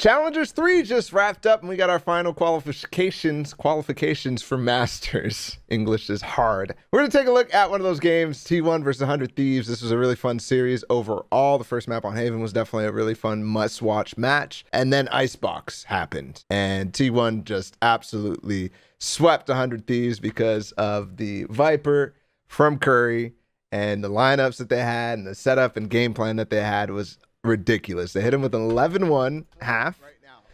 Challengers 3 just wrapped up and we got our final qualifications for Masters. English is hard. We're going to take a look at one of those games, T1 versus 100 Thieves. This was a really fun series overall. The first map on Haven was definitely a really fun must-watch match. And then Icebox happened and T1 just absolutely swept 100 Thieves because of the Viper from Curry and the lineups that they had and the setup and game plan that they had was ridiculous. They hit him with an 11-1 half.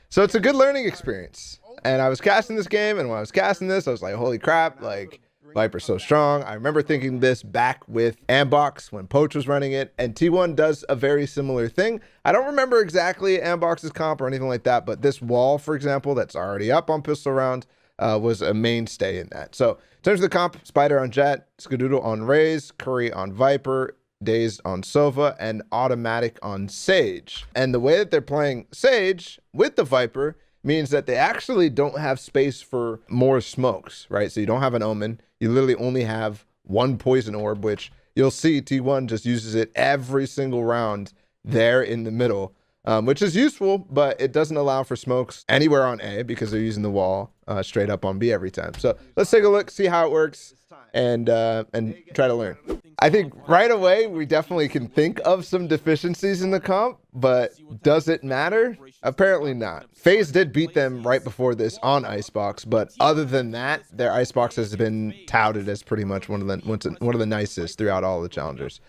So it's a good learning experience. And I was casting this game, and when I was casting this, I was like, holy crap, like, Viper's so strong. I remember thinking this back with Icebox when Poach was running it, and T1 does a very similar thing. I don't remember exactly Icebox's comp or anything like that, but this wall, for example, that's already up on pistol round, was a mainstay in that. So in terms of the comp, Spider on Jet, Skadoodle on Raze, Curry on Viper, Dazed on Sova, and Automatic on Sage. And the way that they're playing Sage with the Viper means that they actually don't have space for more smokes, right? So you don't have an Omen. You literally only have one Poison Orb, which you'll see T1 just uses it every single round there in the middle, which is useful, but it doesn't allow for smokes anywhere on A because they're using the wall straight up on B every time. So let's take a look, see how it works, and try to learn. I think right away we definitely can think of some deficiencies in the comp, but does it matter? Apparently not. FaZe did beat them right before this on Icebox, but other than that, their Icebox has been touted as pretty much one of the nicest throughout all the challengers.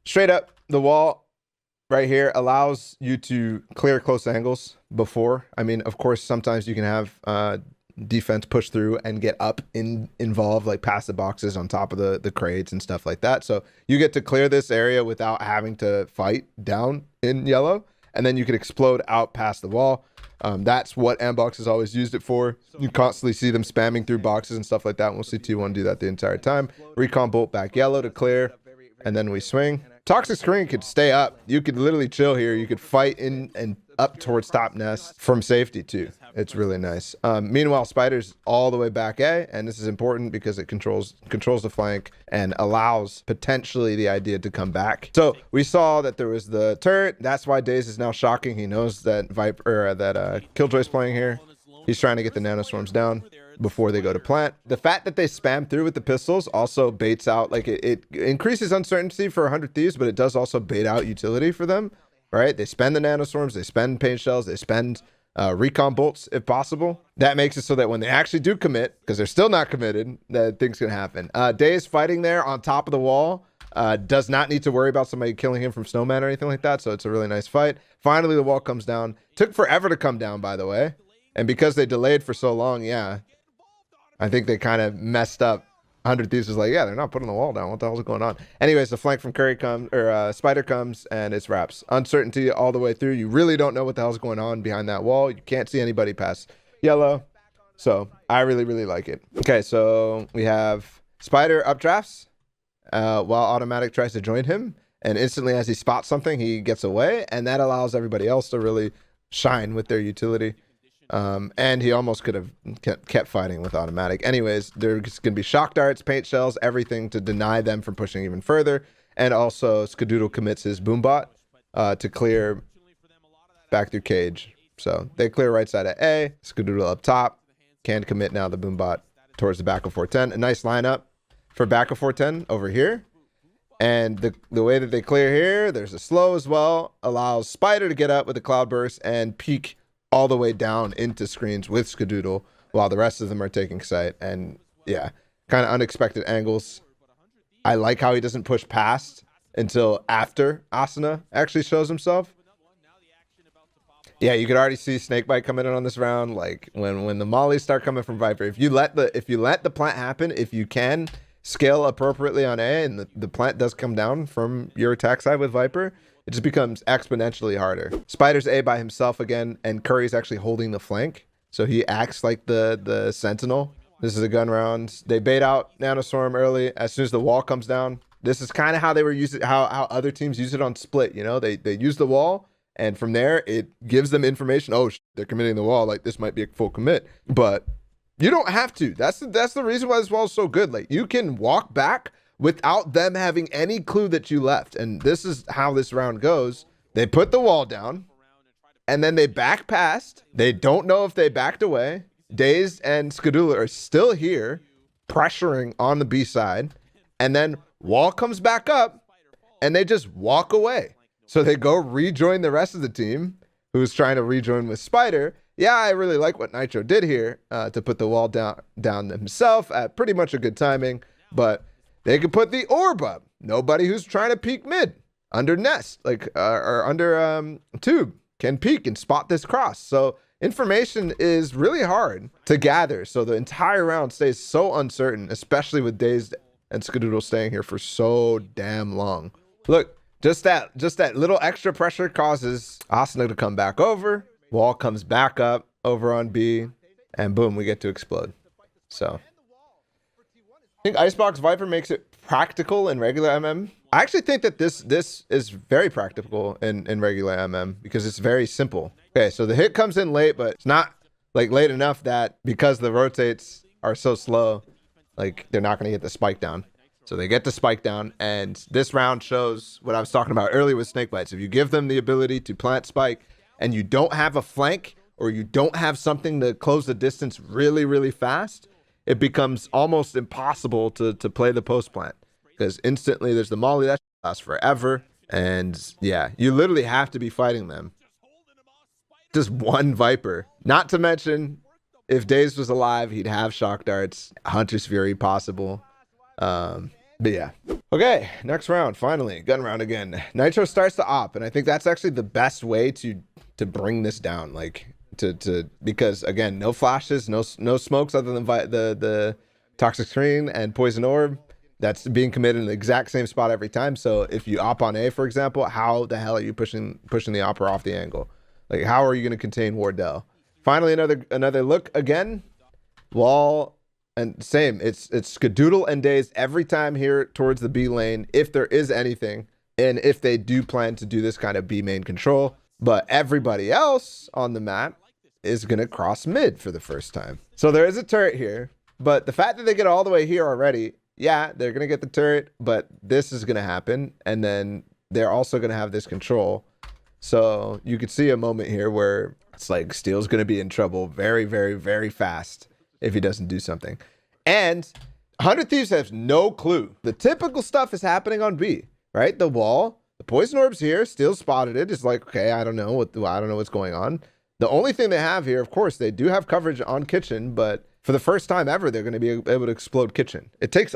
Straight up, the wall right here allows you to clear close angles before. I mean, of course, sometimes you can have defense push through and get up involved, like past the boxes on top of the crates and stuff like that. So you get to clear this area without having to fight down in yellow, and then you can explode out past the wall. That's what Icebox has always used it for. You constantly see them spamming through boxes and stuff like that. We'll see T1 do that the entire time. Recon bolt back yellow to clear, and then we swing. Toxic screen could stay up. You could literally chill here. You could fight in and up towards top nest from safety too. It's really nice. Meanwhile, Spider's all the way back A, and this is important because it controls the flank and allows potentially the idea to come back. So we saw that there was the turret. That's why Daze is now shocking. He knows that Killjoy's playing here. He's trying to get the nanoswarms down before they go to plant. The fact that they spam through with the pistols also baits out, like it increases uncertainty for 100 Thieves, but it does also bait out utility for them, right? They spend the nanoswarms, they spend paint shells, they spend recon bolts if possible. That makes it so that when they actually do commit, because they're still not committed, that things can happen. Daze fighting there on top of the wall, does not need to worry about somebody killing him from Snowman or anything like that, so it's a really nice fight. Finally, the wall comes down. Took forever to come down, by the way. And because they delayed for so long, yeah, I think they kind of messed up. 100 Thieves was like, yeah, they're not putting the wall down. What the hell's going on? Anyways, the flank from Curry comes, or Spider comes, and it's wraps. Uncertainty all the way through. You really don't know what the hell's going on behind that wall. You can't see anybody past yellow. So I really, really like it. Okay, so we have Spider updrafts while Automatic tries to join him. And instantly as he spots something, he gets away. And that allows everybody else to really shine with their utility. And he almost could have kept fighting with Automatic. Anyways, there's going to be shock darts, paint shells, everything to deny them from pushing even further. And also, Skadoodle commits his boombot to clear back through cage. So they clear right side of A. Skadoodle up top can commit now the boombot towards the back of 410. A nice lineup for back of 410 over here. And the way that they clear here, there's a slow as well. Allows Spider to get up with a cloudburst and peek all the way down into screens with Skadoodle while the rest of them are taking sight. And yeah, kind of unexpected angles. I like how he doesn't push past until after Asuna actually shows himself. Yeah, you could already see Snakebite coming in on this round. Like when the mollies start coming from Viper, if you let the plant happen, if you can scale appropriately on A and the plant does come down from your attack side with Viper, it just becomes exponentially harder. Spider's A by himself again, and Curry's actually holding the flank. So he acts like the sentinel. This is a gun round. They bait out Nanoswarm early. As soon as the wall comes down, this is kind of how they were using how other teams use it on Split. You know, they use the wall, and from there it gives them information. Oh, they're committing the wall. Like this might be a full commit, but you don't have to. That's the reason why this wall is so good. Like you can walk back without them having any clue that you left. And this is how this round goes. They put the wall down. and then they back past. They don't know if they backed away. Dazed and Skadoodle are still here, pressuring on the B side, and then Wall comes back up, and they just walk away. So they go rejoin the rest of the team, who's trying to rejoin with Spider. Yeah, I really like what Nitro did here to put the wall down himself at pretty much a good timing, but they could put the orb up. Nobody who's trying to peek mid under nest, like or under tube, can peek and spot this cross. So information is really hard to gather. So the entire round stays so uncertain, especially with Dazed and Skadoodle staying here for so damn long. Look, just that little extra pressure causes Asuna to come back over. Wall comes back up over on B, and boom, we get to explode. So I think Icebox Viper makes it practical in regular MM. I actually think that this is very practical in regular MM because it's very simple. Okay, so the hit comes in late, but it's not like late enough that because the rotates are so slow, like they're not going to get the spike down. So they get the spike down, and this round shows what I was talking about earlier with Snakebites. If you give them the ability to plant spike and you don't have a flank or you don't have something to close the distance really, really fast, it becomes almost impossible to play the post plant because instantly there's the molly that lasts forever. And yeah, you literally have to be fighting them. Just one Viper. Not to mention, if Dazed was alive, he'd have shock darts, Hunter's Fury possible. But yeah. Okay, next round, finally, gun round again. Nitro starts to op, and I think that's actually the best way to bring this down, like because again, no flashes, no smokes other than the toxic screen and poison orb. That's being committed in the exact same spot every time. So if you op on A, for example, how the hell are you pushing the opper off the angle? Like, how are you going to contain Wardell? Finally, another look again. Wall, and same. It's Skadoodle and Dazed every time here towards the B lane, if there is anything, and if they do plan to do this kind of B main control. But everybody else on the map is going to cross mid for the first time. So there is a turret here, but the fact that they get all the way here already, yeah, they're going to get the turret, but this is going to happen. And then they're also going to have this control. So you could see a moment here where it's like Steel's going to be in trouble very, very, very fast if he doesn't do something. And 100 Thieves has no clue. The typical stuff is happening on B, right? The wall, the poison orb's here, Steel spotted it. It's like, okay, I don't know what's going on. The only thing they have here, of course, they do have coverage on kitchen, but for the first time ever, they're going to be able to explode kitchen. It takes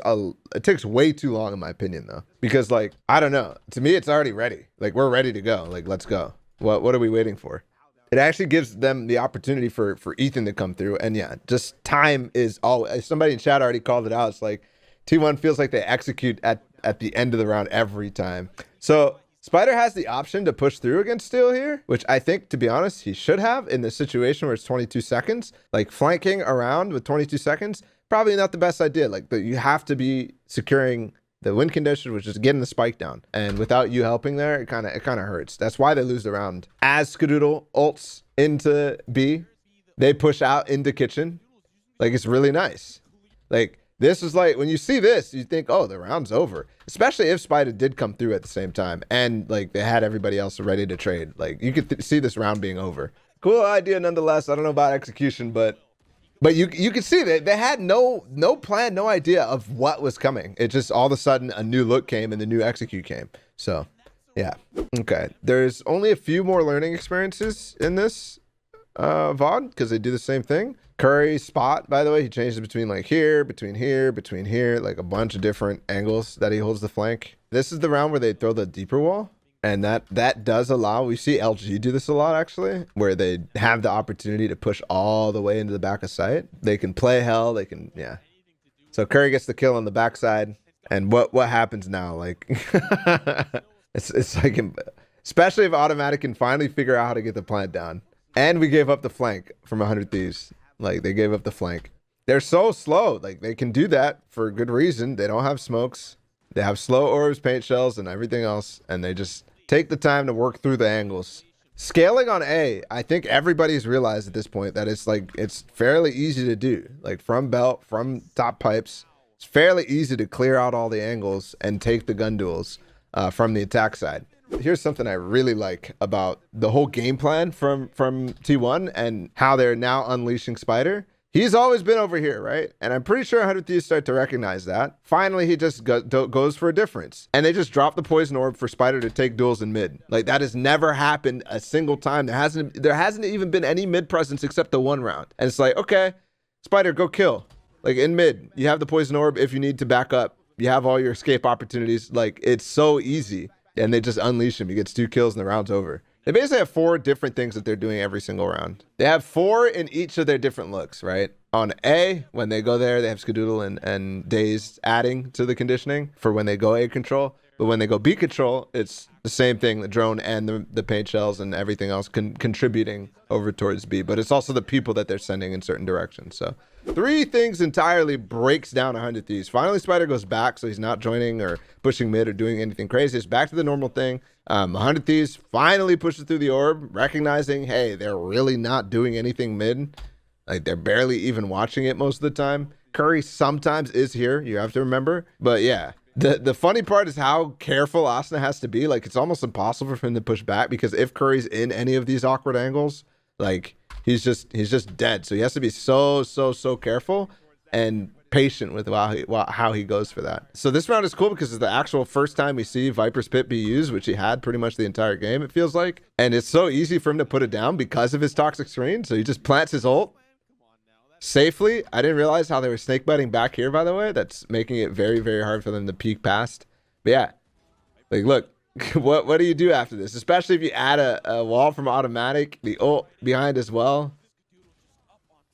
way too long, in my opinion, though, because like, I don't know. To me, it's already ready. Like, we're ready to go. Like, let's go. What are we waiting for? It actually gives them the opportunity for Ethan to come through. And yeah, just time is all. Somebody in chat already called it out. It's like T1 feels like they execute at the end of the round every time. So Spider has the option to push through against Steel here, which I think, to be honest, he should have in this situation where it's 22 seconds. Like, flanking around with 22 seconds, probably not the best idea. Like, you have to be securing the win condition, which is getting the spike down. And without you helping there, it kind of hurts. That's why they lose the round. As Skadoodle ults into B, they push out into kitchen. Like, it's really nice. Like, this is like, when you see this, you think, oh, the round's over. Especially if Spider did come through at the same time. And, like, they had everybody else ready to trade. Like, you could see this round being over. Cool idea nonetheless. I don't know about execution, but you can see that they had no plan, no idea of what was coming. It just all of a sudden a new look came and the new execute came. So, yeah. Okay. There's only a few more learning experiences in this VOD because they do the same thing. Curry spot, by the way, he changed it between like here, between here, like a bunch of different angles that he holds the flank. This is the round where they throw the deeper wall. And that does allow, we see LG do this a lot actually, where they have the opportunity to push all the way into the back of site. They can play hell, they can, yeah. So Curry gets the kill on the backside. And what happens now? Like, it's like, especially if Automatic can finally figure out how to get the plant down. And we gave up the flank from 100 Thieves. Like, they gave up the flank. They're so slow. Like, they can do that for good reason. They don't have smokes. They have slow orbs, paint shells, and everything else. And they just take the time to work through the angles. Scaling on A, I think everybody's realized at this point that it's fairly easy to do. Like, from belt, from top pipes, it's fairly easy to clear out all the angles and take the gun duels from the attack side. Here's something I really like about the whole game plan from T1 and how they're now unleashing Spider. He's always been over here, right? And I'm pretty sure 100 Thieves start to recognize that. Finally, he just goes for a difference. And they just drop the poison orb for Spider to take duels in mid. Like, that has never happened a single time. There hasn't even been any mid presence except the one round. And it's like, okay, Spider, go kill. Like, in mid, you have the poison orb if you need to back up. You have all your escape opportunities. Like, it's so easy. And they just unleash him. He gets 2 kills and the round's over. They basically have 4 different things that they're doing every single round. They have 4 in each of their different looks, right? On A, when they go there, they have Skadoodle and Dazed adding to the conditioning for when they go A control. But when they go B control, it's the same thing, the drone and the paint shells and everything else contributing over towards B. But it's also the people that they're sending in certain directions. So 3 things entirely breaks down 100 Thieves. Finally, Spider goes back, so he's not joining or pushing mid or doing anything crazy. It's back to the normal thing. 100 Thieves finally pushes through the orb, recognizing, hey, they're really not doing anything mid. Like, they're barely even watching it most of the time. Curry sometimes is here, you have to remember. But yeah, the funny part is how careful Asuna has to be. Like, it's almost impossible for him to push back, because if Curry's in any of these awkward angles, like, he's just dead. So he has to be so careful and patient with how he goes for that. So this round is cool because it's the actual first time we see Viper's Pit be used, which he had pretty much the entire game, it feels like. And it's so easy for him to put it down because of his toxic screen. So he just plants his ult safely. I didn't realize how they were snake biting back here, by the way. That's making it very hard for them to peek past. But yeah, like, look, what do you do after this? Especially if you add a wall from automatic, the ult behind as well.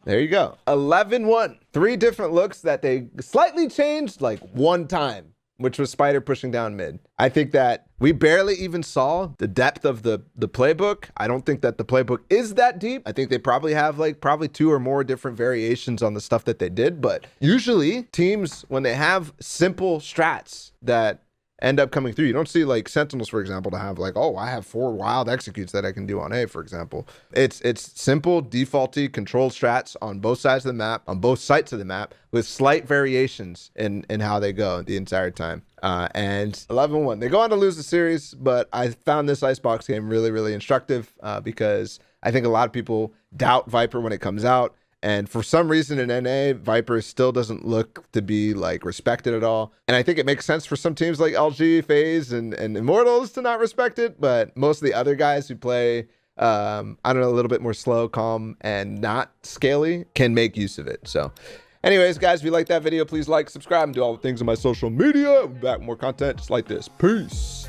There you go. 11-1. 3 different looks that they slightly changed like one time, which was Spider pushing down mid. I think that we barely even saw the depth of the playbook. I don't think that the playbook is that deep. I think they probably have like 2 or more different variations on the stuff that they did. But usually teams, when they have simple strats that end up coming through, you don't see like Sentinels, for example, to have like, oh, I have 4 wild executes that I can do on A, for example. It's simple, defaulty, controlled strats on both sides of the map, on both sides of the map, with slight variations in how they go the entire time. And 11-1. They go on to lose the series, but I found this Icebox game really instructive because I think a lot of people doubt Viper when it comes out. And for some reason in NA, Viper still doesn't look to be like respected at all. And I think it makes sense for some teams like LG, FaZe, and Immortals to not respect it. But most of the other guys who play, I don't know, a little bit more slow, calm, and not scaly can make use of it. So anyways, guys, if you like that video, please like, subscribe, and do all the things on my social media. We'll be back with more content just like this. Peace.